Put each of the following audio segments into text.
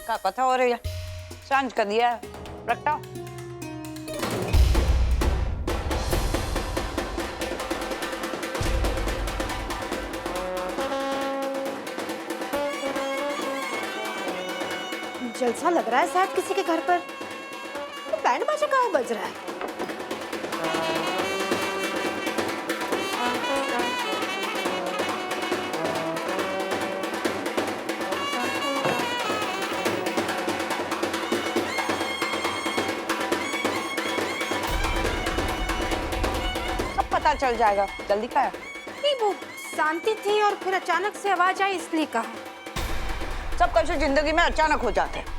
का पता हो रही है, सांझ कर दिया है, प्रगटाओ। जलसा लग रहा है शायद किसी के घर पर। तो बैंड बाजा कहाँ बज रहा है? सब पता चल जाएगा, जल्दी का है। नहीं, वो शांति थी और फिर अचानक से आवाज आई इसलिए कहा। सब कुछ जिंदगी में अचानक हो जाते हैं।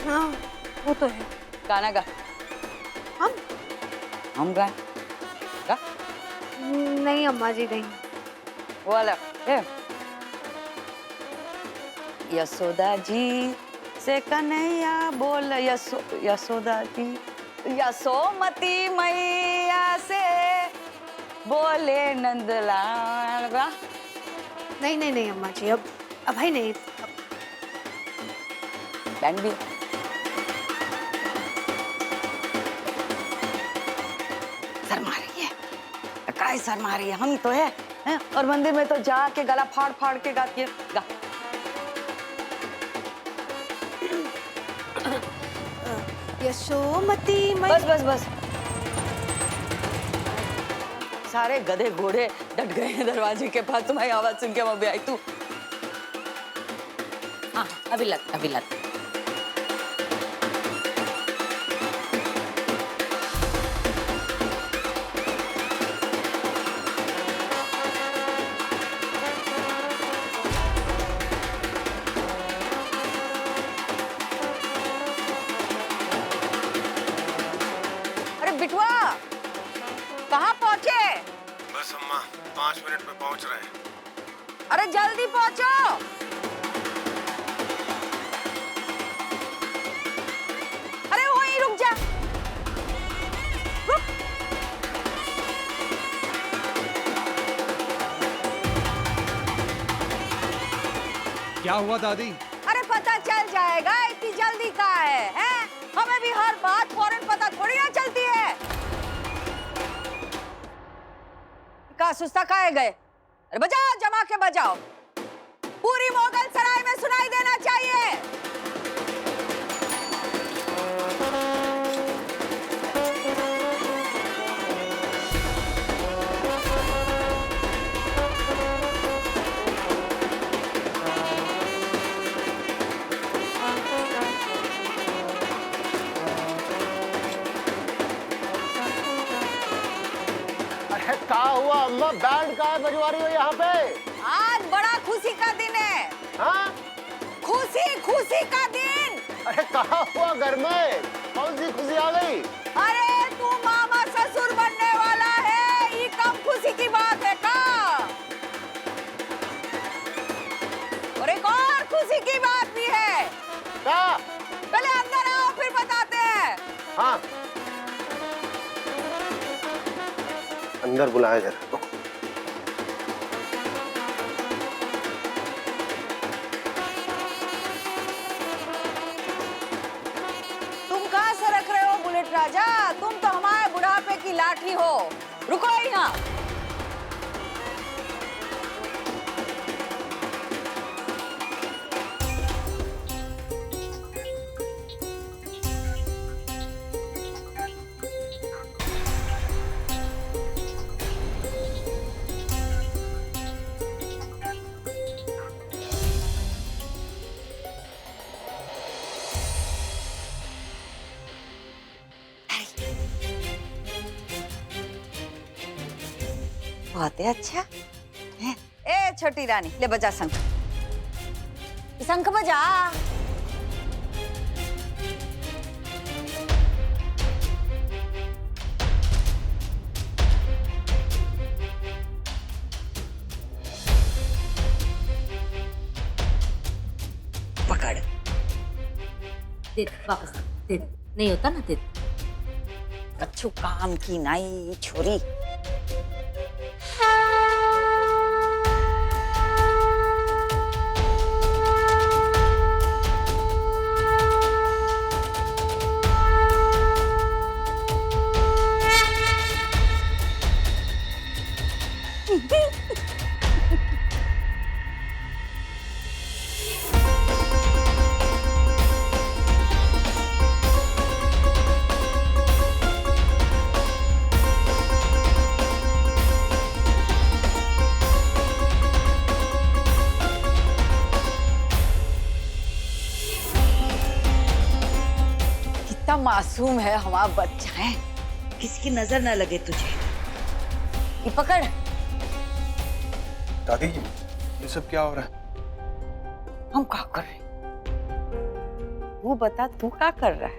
हाँ, वो तो है। गाना गा। हम गाए? गा। नहीं अम्मा जी, नहीं। वो वाला है। यशोदा जी से कन्हैया बोल, यशोदा जी, यशोमती मैया से बोले नंदलाल। गा। नहीं नहीं नहीं अम्मा जी, अब भाई नहीं। बैंड भी शर्मा रही है, काय शर्मा रही है, हम ही तो है, हैं? और मंदिर में तो जाके गला फाड़ फाड़ के गाती है। गा। यशोमती बस बस बस, सारे गधे घोड़े डट गए हैं दरवाजे के पास, तुम्हारी आवाज सुन के मैं भी आई। तू हाँ, अभी लग, अभी लग। बिटुआ कहाँ पहुँचे? बस अम्मा 5 मिनट में पहुँच रहे हैं। अरे जल्दी पहुँचो। अरे वहीं रुक जा, रुक। क्या हुआ दादी? अरे पता चल जाएगा, इतनी जल्दी कहाँ है, हैं? हमें भी हर बात फौरन पता थोड़ी ना चलती है। का सुस्ता काहे गए? अरे बजाओ, जमा के बजाओ, पूरी मोगल सराय में सुनाई देना चाहिए। क्या हुआ अम्मा, बैंड का बजवा रही हो यहाँ पे? आज बड़ा खुशी का दिन है। हाँ? खुशी खुशी का दिन। अरे कहाँ हुआ घर में? कौन सी खुशी आ गई? अरे तू मामा ससुर बनने वाला है, ये कम खुशी की बात है का? और एक और खुशी की बात भी है। क्या? पहले अंदर आओ फिर बताते हैं। हाँ, अंदर बुलाया जरा। तुम कहाँ सरक रहे हो बुलेट राजा? तुम तो हमारे बुढ़ापे की लाठी हो, रुको यहाँ। बहुत ही अच्छा है। ए छोटी रानी, ले बजा शंख, शंख बजा। पकड़, दे वापस दे, नहीं होता ना दे। अच्छू काम की नाई छोरी। कितना मासूम है हमारा बच्चा है। किसी की नजर न लगे तुझे। ये पकड़। दादी ये सब क्या हो रहा है? हम क्या कर रहे? तू बता, तू क्या कर रहा है?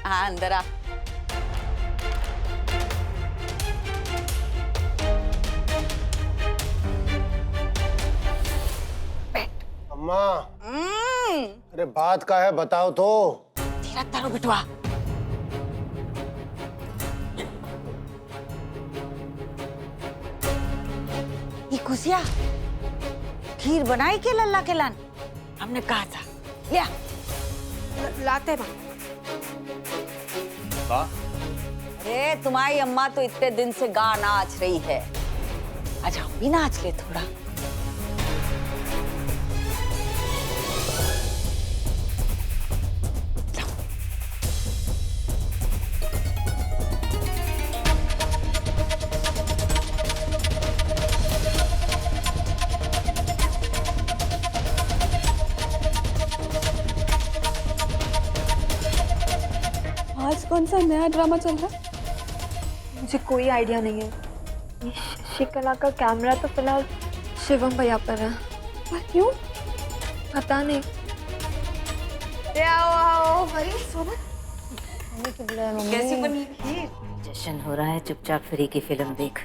हाँ, अंदर आ। अम्मा अरे बात का है बताओ तो। तेरा तारो बिटवा। ये खुशिया खीर बनाई के लल्ला के लान? हमने कहा था लिया। लाते माँ। अरे तुम्हारी अम्मा तो इतने दिन से गा नाच रही है, आज हम भी नाच ले थोड़ा। आज कौन सा नया ड्रामा चल रहा है? मुझे कोई आइडिया नहीं है। ये शशिकला का कैमरा तो फिलहाल शिवम भैया पर है। पर क्यों? पता नहीं। आओ। अरे सोना कैसी बनी खीर? जश्न हो रहा है, चुपचाप फ्री की फिल्म देख।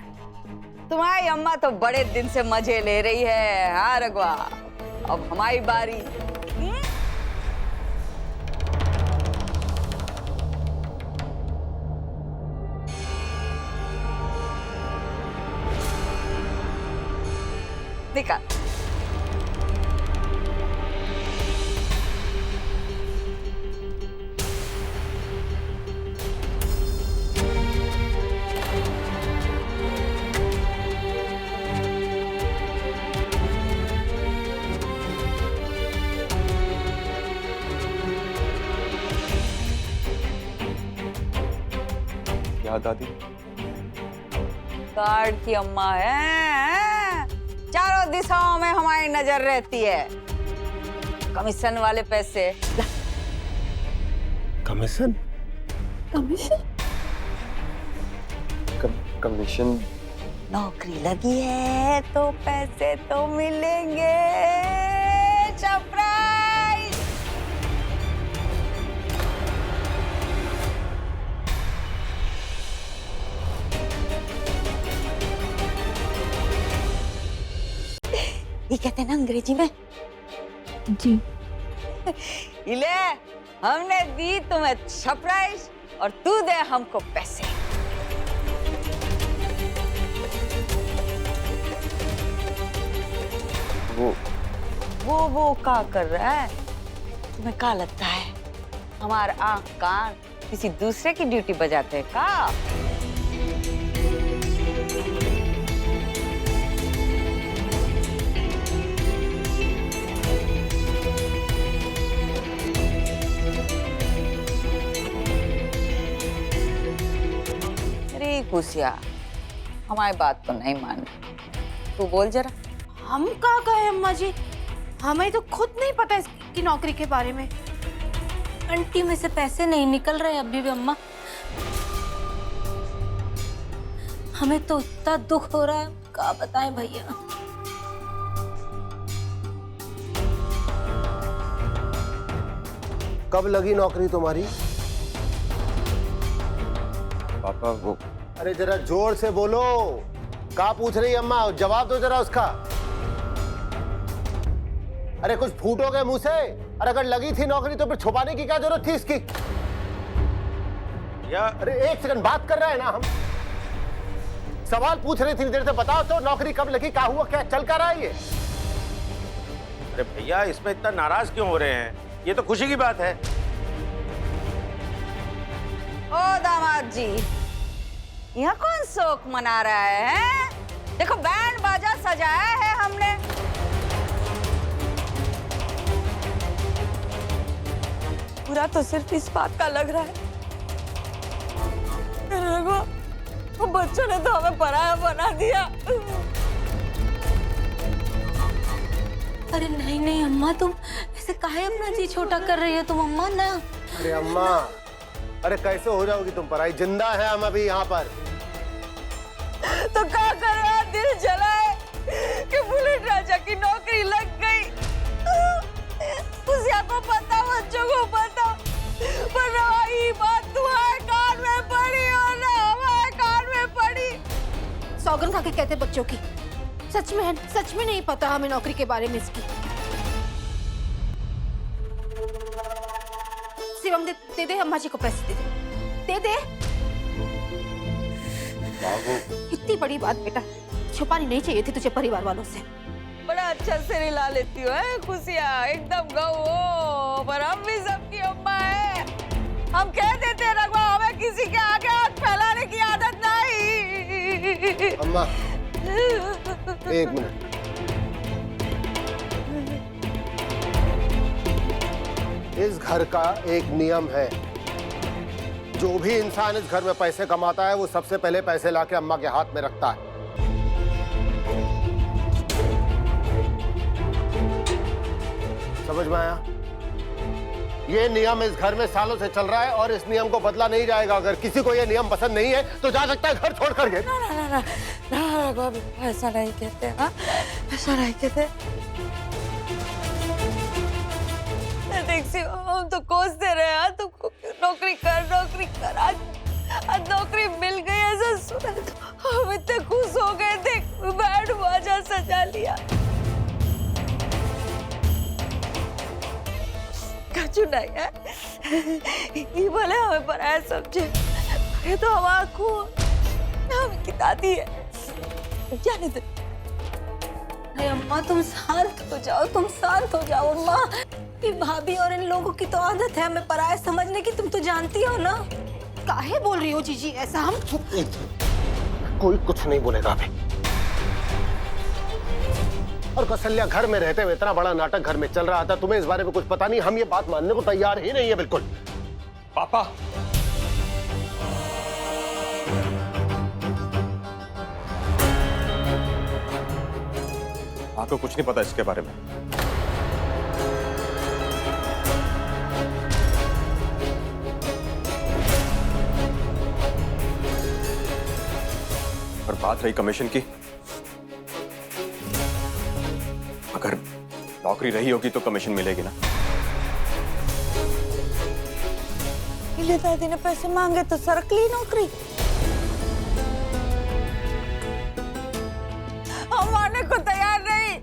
तुम्हारी अम्मा तो बड़े दिन से मजे ले रही है। हाँ रघुआ, अब हमारी बारी। निकाल। क्या दादी? कार्ड की अम्मा है, चारों दिशाओं में हमारी नजर रहती है। कमीशन वाले पैसे। कमीशन? कमीशन? कमीशन? नौकरी लगी है तो पैसे तो मिलेंगे। सरप्राइज। ये कहते हैं ना अंग्रेजी में। जी। इले, हमने दी तुम्हें सरप्राइज और तू दे हमको पैसे। वो क्या कर रहा है? तुम्हें क्या लगता है हमार आंख कान किसी दूसरे की ड्यूटी बजाते हैं का? अरे खुशिया, हमारी बात तो नहीं मान रही। तू बोल जरा। हम क्या कहे अम्मा जी? हमें तो खुद नहीं पता इसकी नौकरी के बारे में। अंटी में से पैसे नहीं निकल रहे अभी भी अम्मा। हमें तो इतना दुख हो रहा है, क्या बताएं भैया। कब लगी नौकरी तुम्हारी? पापा वो। अरे जरा जोर से बोलो। क्या पूछ रही अम्मा? जवाब दो जरा उसका। अरे कुछ फूटोगे मुंह से? अरे अगर लगी थी नौकरी तो फिर छुपाने की क्या जरूरत थी इसकी? अरे एक सेकंड बात कर रहे हैं ना हम। सवाल पूछ रही थी देर से, बताओ तो नौकरी कब लगी, क्या हुआ, क्या चल कर रहा है ये? अरे भैया इसमें इतना नाराज क्यों हो रहे हैं? ये तो खुशी की बात है। ओ दामाद जी, यहाँ कौन शोक मना रहा है? देखो बैंड बाजा सजाया है हमने। बुरा तो सिर्फ इस बात का लग रहा है, वो बच्चों ने तो हमें पराया बना दिया। अरे नहीं नहीं अम्मा, तुम ऐसे काहे अपना जी छोटा कर रही हो तुम अम्मा ना। अरे अम्मा, अरे कैसे हो जाओगी तुम पराई? जिंदा है हम अभी यहाँ पर। तो क्या करे, दिल जलाए कि बुलेट राजा की नौकरी लग गई। उसिया को पता, बच्चों को पता, पर वही बात तुम्हारे कान में पड़ी और ना हमारे कान में पड़ी। सौगन खा के कहते बच्चों की, सच में नहीं पता हमें नौकरी के बारे में इसकी। शिवम दे दे अम्मा जी को पैसे दे दे। इतनी बड़ी बात बेटा छुपानी नहीं चाहिए थी तुझे परिवार वालों से। बड़ा अच्छा से रिला लेती हो खुशियाँ, एकदम गौ हो, पर हम भी सबकी अम्मा है। हम कह देते हैं रघुआ, हमें किसी के आगे हाथ फैलाने की आदत नहीं। अम्मा एक मिनट, इस घर का एक नियम है, जो भी इंसान इस घर में पैसे कमाता है वो सबसे पहले पैसे लाके अम्मा के हाथ में रखता है। समझ में आया? ये नियम इस घर में सालों से चल रहा है और इस नियम को बदला नहीं जाएगा। अगर किसी को ये नियम पसंद नहीं है तो जा सकता है घर छोड़ करके। ना ऐसा नहीं कहते, हाँ ऐसा नहीं कहते। हम तो कोसते रहे, हाँ तुमको नौकरी कर। आज नौकरी मिल गई ऐसा सुना तो हम इतने खुश हो गए थे, बैंड बाजा सजा लिया। चुनाई है ये भले हमें पराया समझे, ये तो हमारा खून, हम की दादी है। जाने दे। अरे अम्मा तुम शांत हो जाओ अम्मा। ये भाभी और इन लोगों की तो आदत है हमें पराया समझने की, तुम तो जानती हो ना। काहे बोल रही हो जीजी ऐसा? हम कोई कुछ नहीं बोलेगा अभी। और कौशल्या घर में रहते हुए इतना बड़ा नाटक घर में चल रहा था, तुम्हें इस बारे में कुछ पता नहीं? हम ये बात मानने को तैयार ही नहीं है बिल्कुल। पापा आपको कुछ नहीं पता इसके बारे में। और बात रही कमीशन की, अगर नौकरी रही होगी तो कमीशन मिलेगी ना। दादी ने पैसे मांगे तो सरक ली नौकरी। हम मानने को तैयार नहीं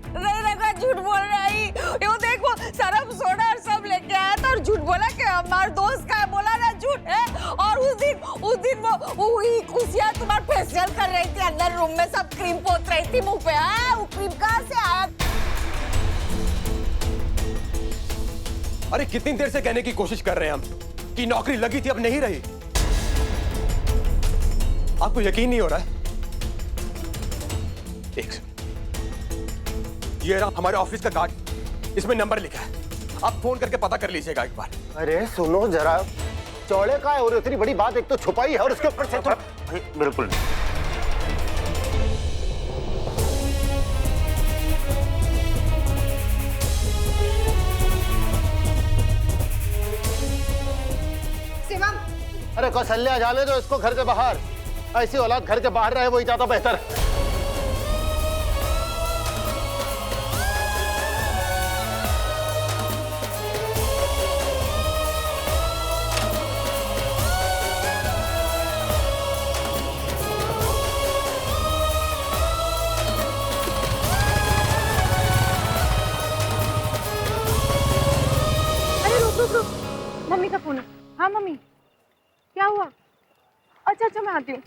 रखा, झूठ बोल रही। ये देखो सरफ सोडा सब लेके आया था और झूठ बोला कि हमारे दोस्त का है, बोला ना झूठ है। और उस दिन वो खुशियाँ तुम्हारा फेशियल कर रही थी अंदर रूम में, सब क्रीम पोत रही थी मुंह पे। वो क्रीम कहाँ से आया? अरे कितनी देर से कहने की कोशिश कर रहे हैं हम कि नौकरी लगी थी, अब नहीं रही। आपको यकीन नहीं हो रहा है? एक ये रहा हमारे ऑफिस का कार्ड, इसमें नंबर लिखा है, आप फोन करके पता कर लीजिएगा एक बार। अरे सुनो जरा, चौड़े का है और इतनी बड़ी बात एक तो छुपाई है और उसके ऊपर से बिल्कुल नहीं। अरे कौशल्या जाने दो इसको घर के बाहर। ऐसी औलाद घर के बाहर रहे वही ज्यादा बेहतर है। अरे रुक, मम्मी का फोन है। हाँ मम्मी, क्या हुआ? अच्छा मैं आती हूँ।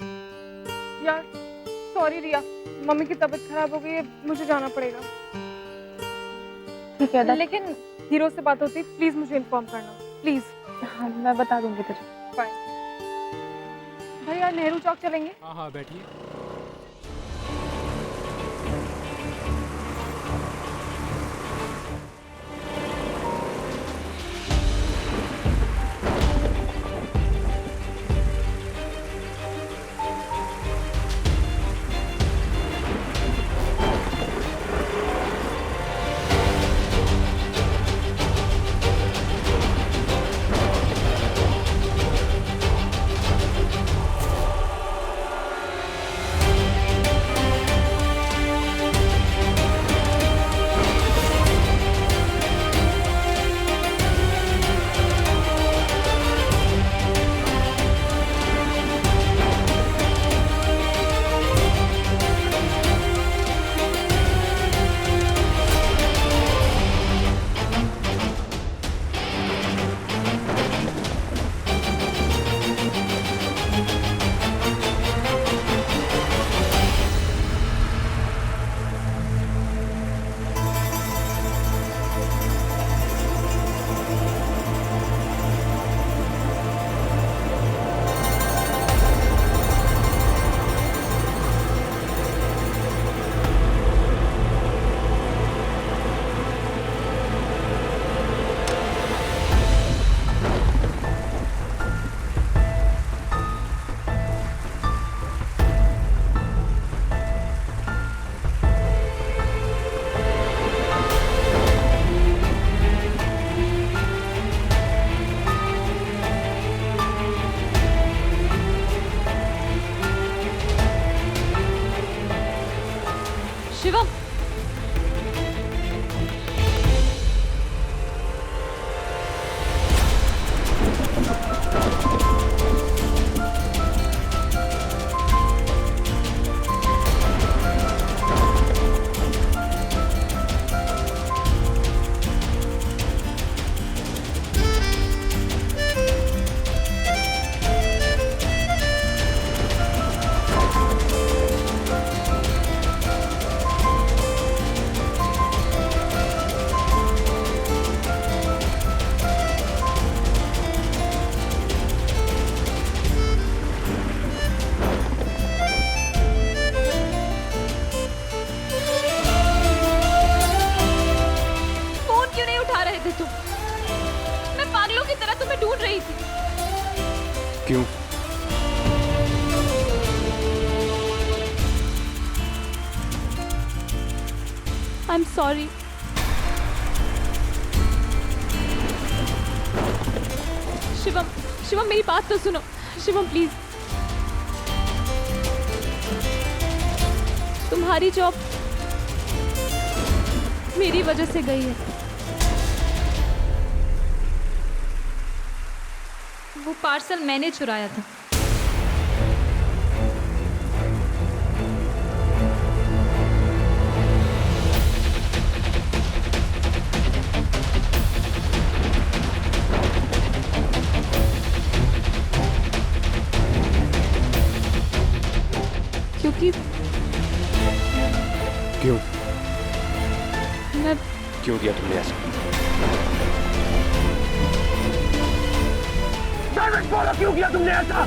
यार सॉरी रिया, मम्मी की तबीयत खराब हो गई है, मुझे जाना पड़ेगा। ठीक है, लेकिन हीरो से बात होती प्लीज मुझे इन्फॉर्म करना प्लीज। हाँ मैं बता दूंगी तुझे। बाय। भैया नेहरू चौक चलेंगे? हाँ हाँ बैठिए। शिवम, ढूंढ रही थी। क्यों? I am sorry. Shivam, Shivam मेरी बात तो सुनो। शिवम प्लीज, तुम्हारी जॉब मेरी वजह से गई है। वो पार्सल मैंने चुराया था। क्योंकि क्यों? मैं क्यों किया तुमने ऐसा? बोलो क्यों किया तुमने ऐसा?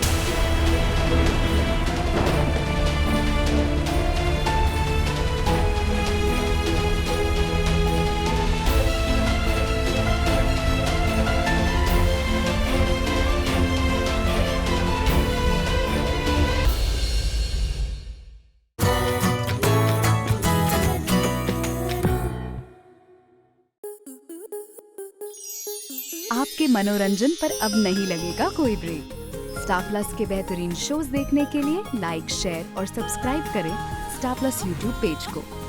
आपके मनोरंजन पर अब नहीं लगेगा कोई ब्रेक। स्टार प्लस के बेहतरीन शोज देखने के लिए लाइक, शेयर और सब्सक्राइब करें स्टार प्लस यूट्यूब पेज को।